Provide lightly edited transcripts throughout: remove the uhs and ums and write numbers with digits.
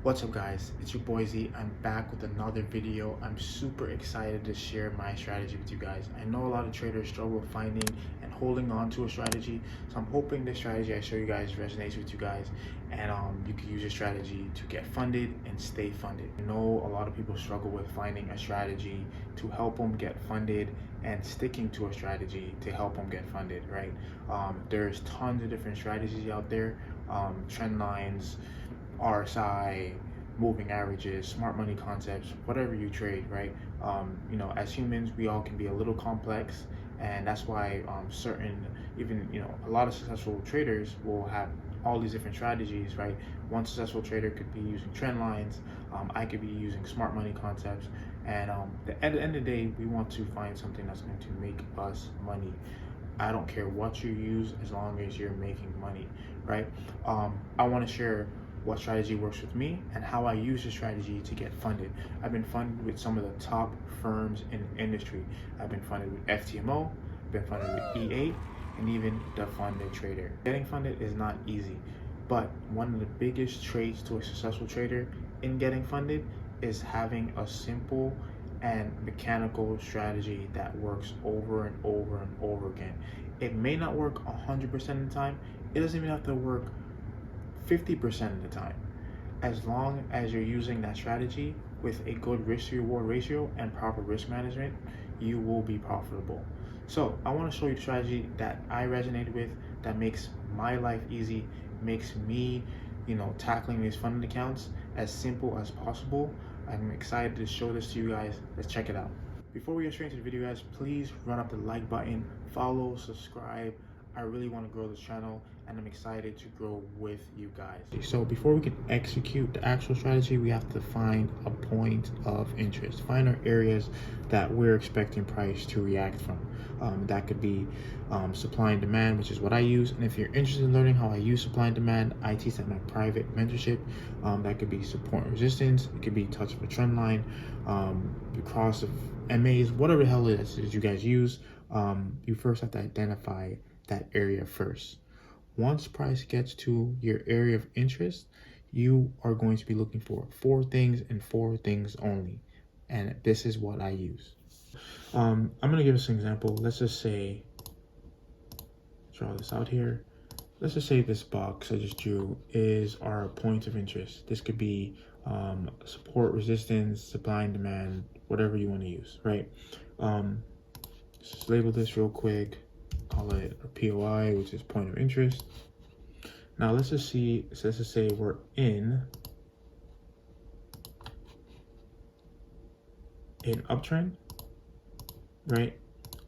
What's up guys, it's your boy Z. I'm back with another video. I'm super excited to share my strategy with you guys. I know a lot of traders struggle finding and holding on to a strategy, so I'm hoping this strategy I show you guys resonates with you guys, and you can use your strategy to get funded and stay funded. I know a lot of people struggle with finding a strategy to help them get funded and sticking to a strategy to help them get funded, right? There's tons of different strategies out there, trend lines, RSI, moving averages, smart money concepts, whatever you trade, right? As humans, we all can be a little complex, and that's why a lot of successful traders will have all these different strategies, right? One successful trader could be using trend lines. I could be using smart money concepts, and at the end of the day, we want to find something that's going to make us money. I don't care what you use as long as you're making money, right? I want to share what strategy works with me and how I use the strategy to get funded. I've been funded with some of the top firms in the industry. I've been funded with FTMO, been funded with E8, and even the Funded Trader. Getting funded is not easy, but one of the biggest traits to a successful trader in getting funded is having a simple and mechanical strategy that works over and over and over again. It may not work 100% of the time. It doesn't even have to work 50% of the time. As long as you're using that strategy with a good risk to reward ratio and proper risk management, you will be profitable. So I want to show you the strategy that I resonated with, that makes my life easy, makes me, tackling these funding accounts as simple as possible. I'm excited to show this to you guys. Let's check it out. Before we get straight into the video, guys, please run up the like button, follow, subscribe. I really want to grow this channel, and I'm excited to grow with you guys. So before we can execute the actual strategy, we have to find a point of interest, find our areas that we're expecting price to react from. That could be supply and demand, which is what I use. And if you're interested in learning how I use supply and demand, I teach that in my private mentorship. That could be support and resistance. It could be touch of a trend line, the cross of MAs, whatever the hell it is you guys use. You first have to identify that area first. Once price gets to your area of interest, you are going to be looking for 4 things and 4 things only. And this is what I use. I'm going to give us an example. Let's just say, draw this out here. Let's just say this box I just drew is our point of interest. This could be support, resistance, supply and demand, whatever you want to use, right? Just label this real quick. Call it a POI, which is point of interest. Now let's just say we're in an uptrend, right?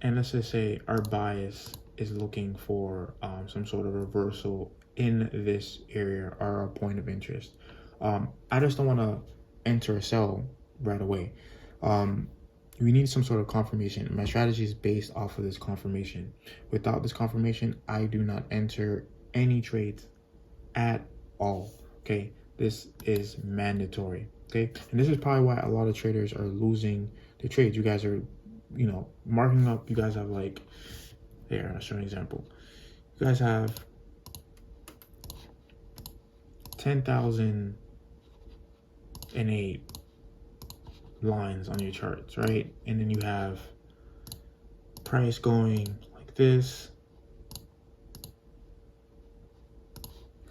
And let's just say our bias is looking for some sort of reversal in this area, our point of interest. I just don't want to enter a sell right away. We need some sort of confirmation. My strategy is based off of this confirmation. Without this confirmation, I do not enter any trades at all, okay? This is mandatory, okay? And this is probably why a lot of traders are losing their trades. You guys are, marking up. You guys have here, I'll show you an example. You guys have 10,008 lines on your charts, right? And then you have price going like this,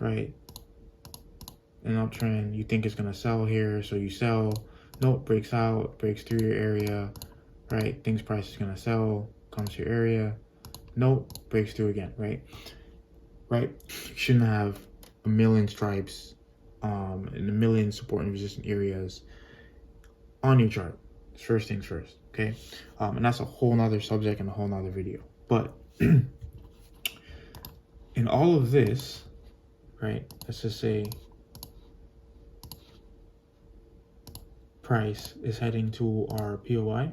right? An uptrend, you think it's gonna sell here, so you sell. Nope, breaks out, breaks through your area, right? Thinks price is gonna sell, comes to your area. Nope, breaks through again, right? You shouldn't have a million stripes and a million support and resistance areas on your chart. First things first, okay? And that's a whole nother subject and a whole nother video. But in all of this, right, let's just say price is heading to our POI.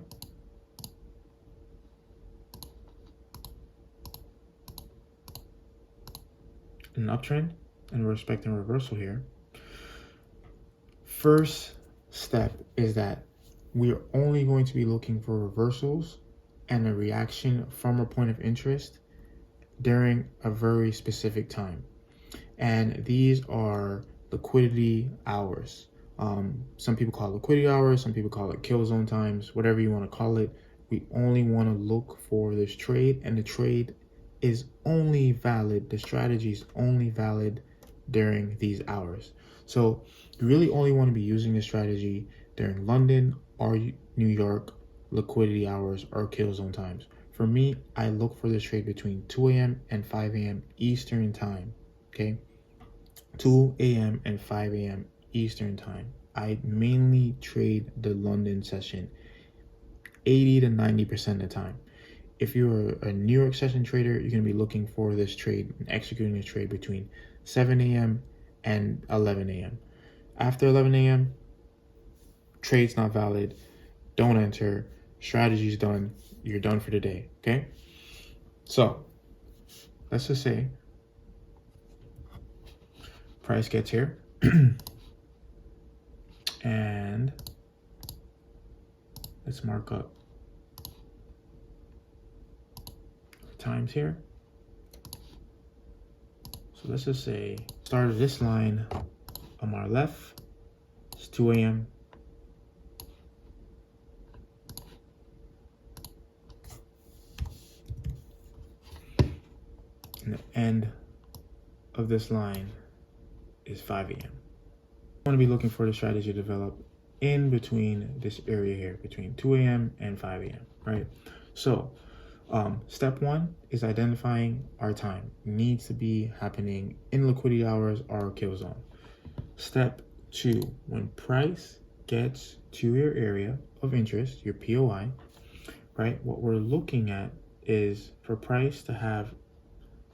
An uptrend, and we're expecting a reversal here. First step is that we are only going to be looking for reversals and a reaction from a point of interest during a very specific time. And these are liquidity hours. Some people call it liquidity hours, some people call it kill zone times, whatever you want to call it. We only want to look for this trade, and the trade is only valid, the strategy is only valid during these hours. So you really only want to be using this strategy during London or New York liquidity hours or kill zone times. For me, I look for this trade between 2 a.m. and 5 a.m. Eastern time, okay? 2 a.m. and 5 a.m. Eastern time. I mainly trade the London session 80 to 90% of the time. If you're a New York session trader, you're going to be looking for this trade and executing this trade between 7 a.m. and 11 a.m. After 11 a.m., trade's not valid. Don't enter. Strategy's done. You're done for the day, okay? So let's just say price gets here and let's mark up times here. So let's just say start of this line on our left, it's 2 a.m. And the end of this line is 5 a.m. I want to be looking for the strategy to develop in between this area here, between 2 a.m. and 5 a.m., right? So step one is identifying our time. It needs to be happening in liquidity hours or kill zone. Step two, when price gets to your area of interest, your POI, right? What we're looking at is for price to have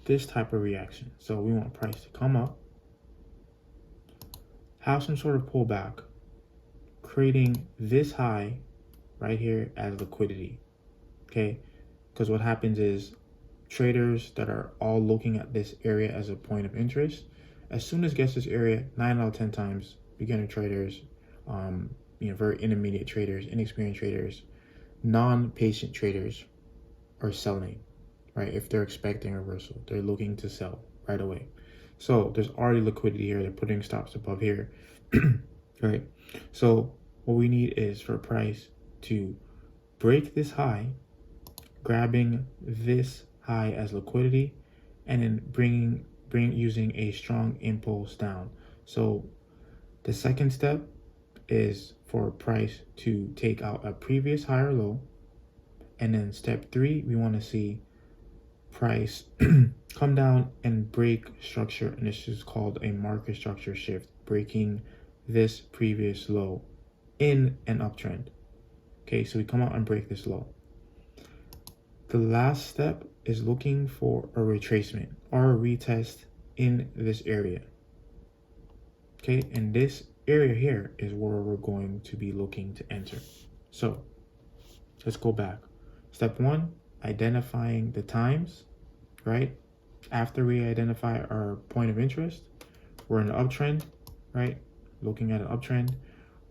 this type of reaction. So we want price to come up, have some sort of pullback, creating this high right here as liquidity, okay? Because what happens is traders that are all looking at this area as a point of interest, as soon as it gets this area, 9 out of 10 times, beginner traders, very intermediate traders, inexperienced traders, non-patient traders are selling, right? If they're expecting a reversal, they're looking to sell right away. So there's already liquidity here. They're putting stops above here, right? So what we need is for price to break this high, grabbing this high as liquidity, and then using a strong impulse down. So the second step is for price to take out a previous higher low, and then step three, we want to see price come down and break structure, and this is called a market structure shift, breaking this previous low in an uptrend. Okay, so we come out and break this low. The last step is looking for a retracement or a retest in this area. Okay, and this area here is where we're going to be looking to enter. So let's go back. Step one, identifying the times, right? After we identify our point of interest, we're in an uptrend, right? Looking at an uptrend.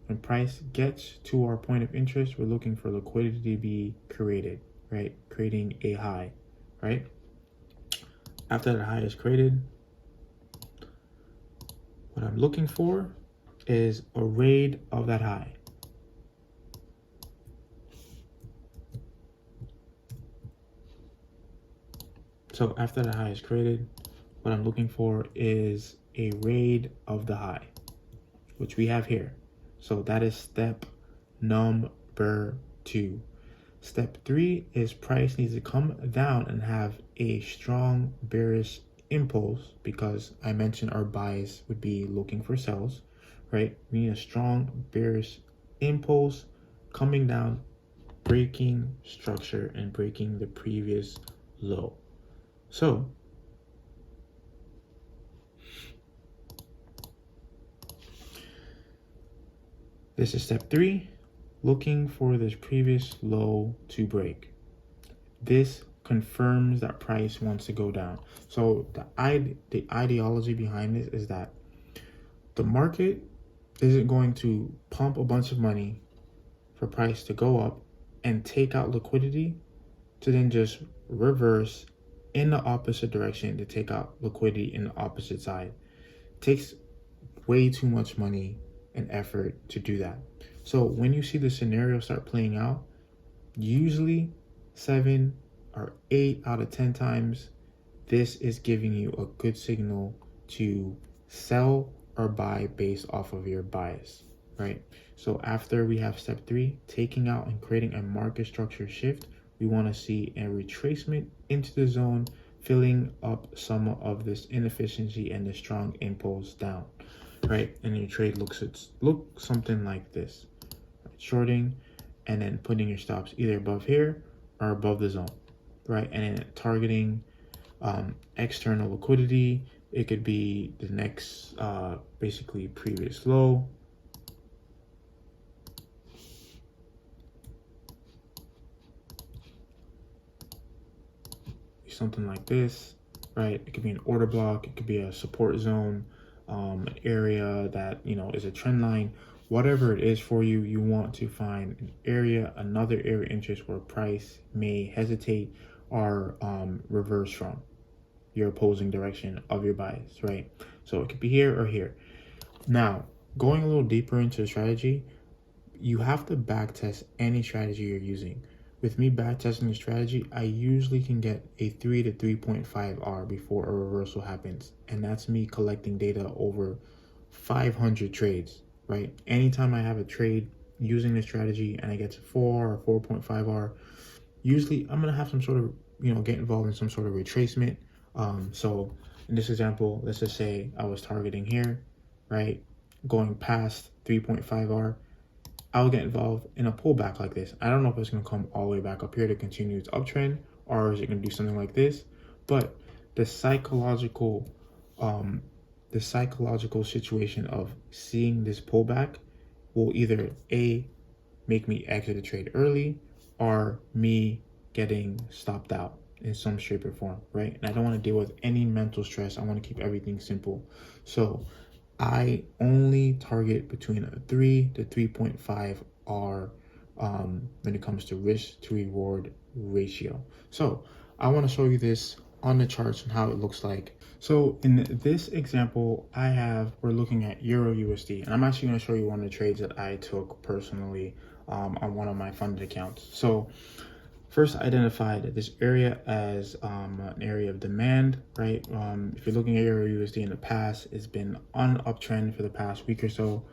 When price gets to our point of interest, we're looking for liquidity to be created, right? Creating a high, right? After the high is created, what I'm looking for is a raid of that high. So after the high is created, what I'm looking for is a raid of the high, which we have here. So that is step number 2. Step 3 is price needs to come down and have a strong bearish impulse, because I mentioned our bias would be looking for sells, right? We need a strong bearish impulse coming down, breaking structure and breaking the previous low. So this is step 3, looking for this previous low to break. This confirms that price wants to go down. So the ideology behind this is that the market isn't going to pump a bunch of money for price to go up and take out liquidity to then just reverse in the opposite direction to take out liquidity in the opposite side. It takes way too much money an effort to do that. So when you see the scenario start playing out, usually 7 or 8 out of 10 times, this is giving you a good signal to sell or buy based off of your bias, right? So after we have step 3, taking out and creating a market structure shift, we want to see a retracement into the zone, filling up some of this inefficiency and the strong impulse down, right? And your trade looks something like this, right? Shorting and then putting your stops either above here or above the zone, right? And then targeting external liquidity. It could be the next basically previous low, something like this, right? It could be an order block, it could be a support zone, an area that, you know, is a trend line. Whatever it is for you, you want to find an area, another area of interest where price may hesitate or reverse from your opposing direction of your bias, right? So it could be here or here. Now, going a little deeper into the strategy, you have to back test any strategy you're using. With me back testing the strategy, I usually can get a 3 to 3.5 R before a reversal happens. And that's me collecting data over 500 trades, right? Anytime I have a trade using this strategy and I get to 4 or 4.5 R, usually I'm gonna have some sort of, get involved in some sort of retracement. So in this example, let's just say I was targeting here, right? Going past 3.5 R, I'll get involved in a pullback like this. I don't know if it's gonna come all the way back up here to continue its uptrend, or is it gonna do something like this? But the psychological situation of seeing this pullback will either A, make me exit the trade early, or me getting stopped out in some shape or form, right? And I don't want to deal with any mental stress. I want to keep everything simple. So I only target between a 3 to 3.5 R when it comes to risk to reward ratio. So I want to show you this on the charts and how it looks like. So in this example, we're looking at Euro USD, and I'm actually going to show you one of the trades that I took personally on one of my funded accounts. So first, I identified this area as an area of demand, right? If you're looking at Euro USD in the past, it's been on an uptrend for the past week or so,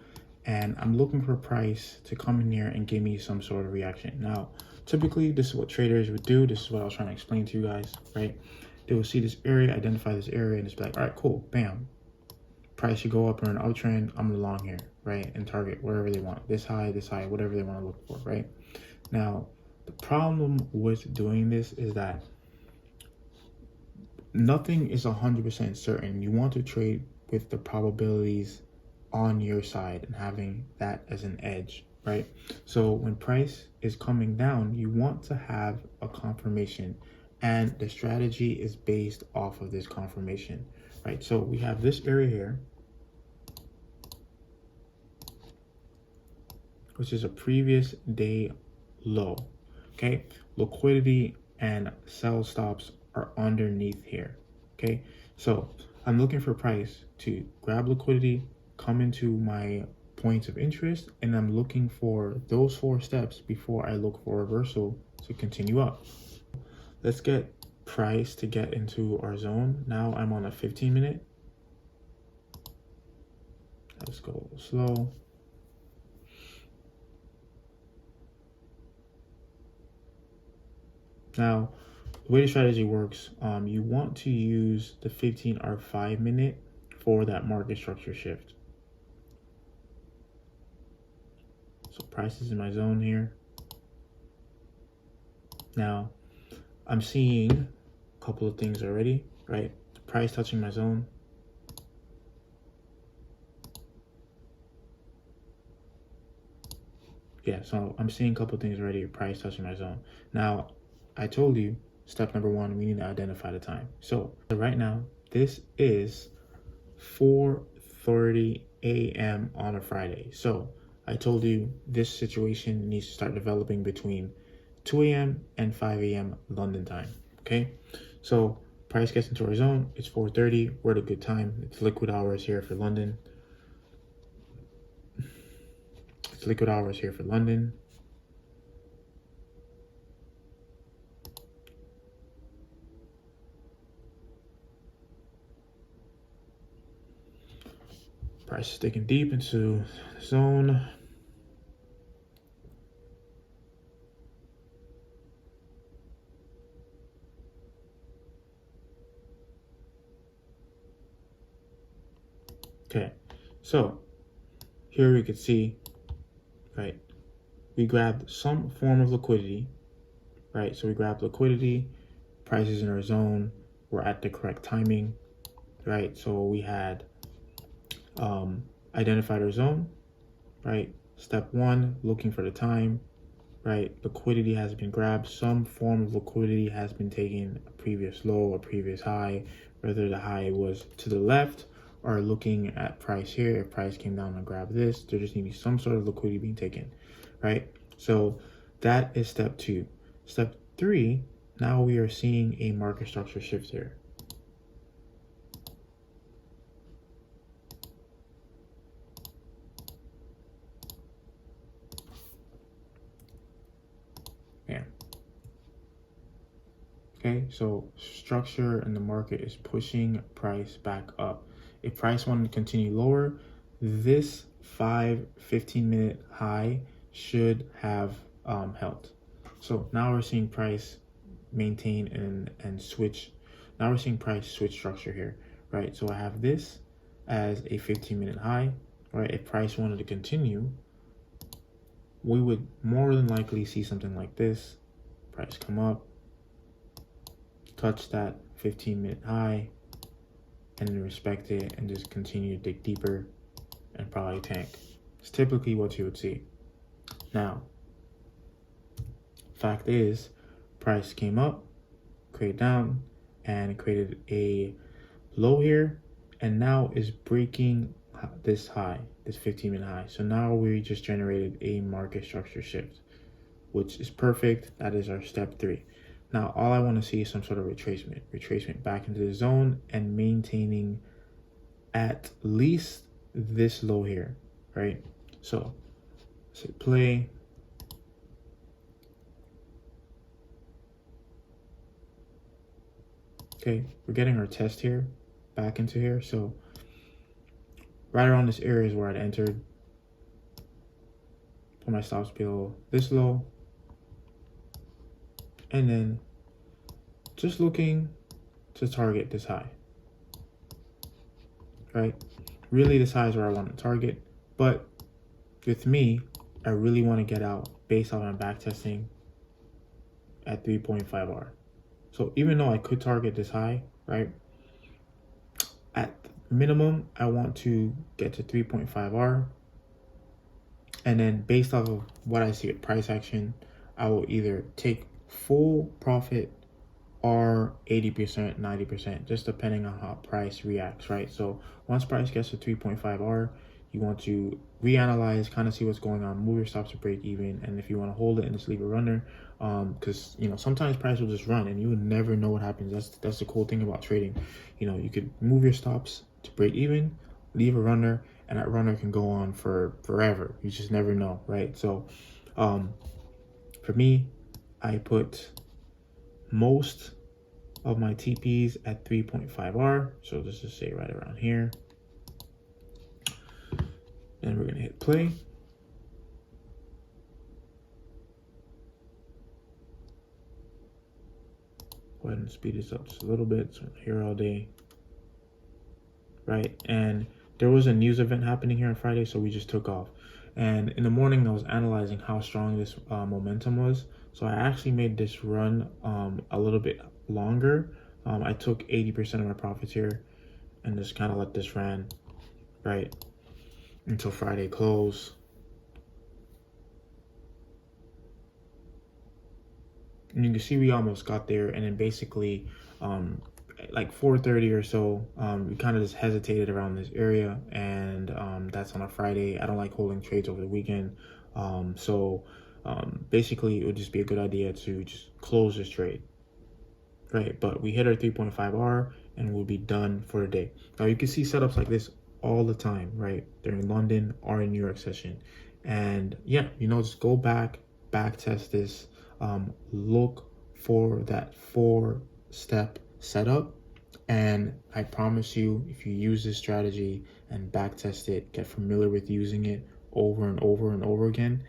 and I'm looking for price to come in here and give me some sort of reaction. Now, typically, this is what traders would do. This is what I was trying to explain to you guys, right? They will see this area, identify this area, and just be like, all right, cool, bam. Price should go up or an uptrend. I'm long here, right? And target wherever they want. This high, whatever they want to look for, right? Now, the problem with doing this is that nothing is 100% certain. You want to trade with the probabilities on your side and having that as an edge, right? So when price is coming down, you want to have a confirmation, and the strategy is based off of this confirmation, right? So we have this area here, which is a previous day low. Okay, liquidity and sell stops are underneath here. Okay, so I'm looking for price to grab liquidity, come into my points of interest, and I'm looking for those 4 steps before I look for reversal to continue up. Let's get price to get into our zone. Now I'm on a 15-minute. Let's go slow. Now, the way the strategy works, you want to use the 15 or 5-minute for that market structure shift. So price is in my zone here. Now, I'm seeing a couple of things already, right? The price touching my zone. Yeah, so I'm seeing a couple of things already, price touching my zone. Now, I told you, step number 1, we need to identify the time. So right now, this is 4:30 a.m. on a Friday. So I told you this situation needs to start developing between 2 a.m. and 5 a.m. London time, okay? So price gets into our zone, it's 4:30, we're at a good time. It's liquid hours here for London. It's liquid hours here for London. Price is digging deep into the zone. Okay, so here we could see, right, we grabbed some form of liquidity, right? So we grabbed liquidity, prices in our zone, we're at the correct timing, right? So we had identified our zone, right? Step one, looking for the time, right? Liquidity has been grabbed. Some form of liquidity has been taken, a previous low or previous high, whether the high was to the left or looking at price here. If price came down and grabbed this, there just needs to be some sort of liquidity being taken, right? So that is step two. Step three, now we are seeing a market structure shift here. Yeah. Okay, so structure in the market is pushing price back up. If price wanted to continue lower, this 15-minute high should have held. So now we're seeing price maintain and switch. Now we're seeing price switch structure here, right? So I have this as a 15-minute high, right? If price wanted to continue, we would more than likely see something like this. Price come up, touch that 15-minute high, and then respect it and just continue to dig deeper and probably tank. It's typically what you would see. Now, fact is, price came up, created down, and created a low here, and now is breaking this high, this 15-minute high. So now we just generated a market structure shift, which is perfect. That is our step three. Now, all I want to see is some sort of retracement back into the zone and maintaining at least this low here, right? So, say play. Okay, we're getting our test here, back into here. So, right around this area is where I'd entered. Put my stops below this low. And then just looking to target this high, right? Really, this high is where I want to target. But with me, I really want to get out based on my back testing at 3.5R. So even though I could target this high, right? At minimum, I want to get to 3.5R. And then based off of what I see with price action, I will either take full profit or 80%, 90%, just depending on how price reacts, right? So once price gets to 3.5R, you want to reanalyze, kind of see what's going on, move your stops to break even, and if you want to hold it and just leave a runner, because sometimes price will just run and you would never know what happens. That's the cool thing about trading. You could move your stops to break even, leave a runner, and that runner can go on for forever. You just never know, right? So for me, I put most of my TPs at 3.5R. So let's just say right around here. Then we're gonna hit play. Go ahead and speed this up just a little bit. So I'm here all day, right? And there was a news event happening here on Friday, so we just took off. And in the morning, I was analyzing how strong this momentum was. So I actually made this run a little bit longer. I took 80% of my profits here and just kind of let this run, right, until Friday close. And you can see we almost got there, and then basically like 4:30 or so, we kind of just hesitated around this area, and that's on a Friday. I don't like holding trades over the weekend, so basically it would just be a good idea to just close this trade, right? But we hit our 3.5R and we'll be done for the day. Now you can see setups like this all the time, right? During London or in New York session. And yeah, just go back test this. Look for that 4-step setup. And I promise you, if you use this strategy and back test it, get familiar with using it over and over and over again,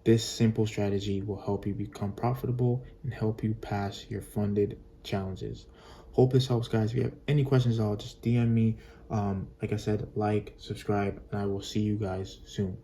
this simple strategy will help you become profitable and help you pass your funded challenges. Hope this helps, guys. If you have any questions at all, just DM me. Like I said, like, subscribe, and I will see you guys soon.